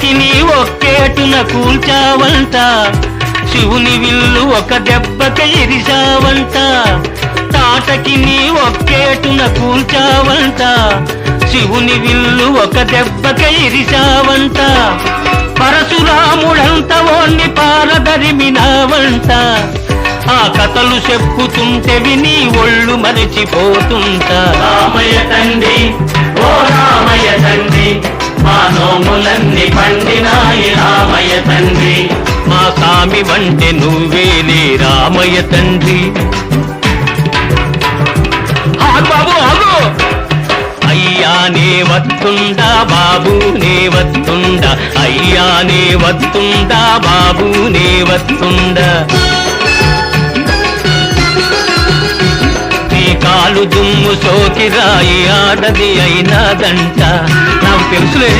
తాటకి నీ ఒక్కేటున కూల్చావంట, శివుని విల్లు ఒక దెబ్బక ఇరిశావంట. తాటకి నీ ఒక్కేటున కూల్చావంట, శివుని విల్లు ఒక దెబ్బక ఇరిశావంట. పరశురాముడంత ఓణ్ణి పారదరిమినావంట, ఆ కథలు చెప్పుతుంటే విని ఒళ్ళు మరిచిపోతుంటా. రామయ్య తండ్రి ఓ రామయ్య తండ్రి, మా నోములన్నీ పండినాయి రామయ్య తండ్రి. మా సామి వంటే నువ్వేలే రామయ్య తండ్రి. బాబు ఆగు! అయ్యానే వత్తుండా బాబునే వత్తుండా, అయ్యానే వత్తుండా బాబునే వత్తుండా. కాలు దుమ్ము సోకి రాయి ఆడది అయినాదంట, నాకు తెలుసులే.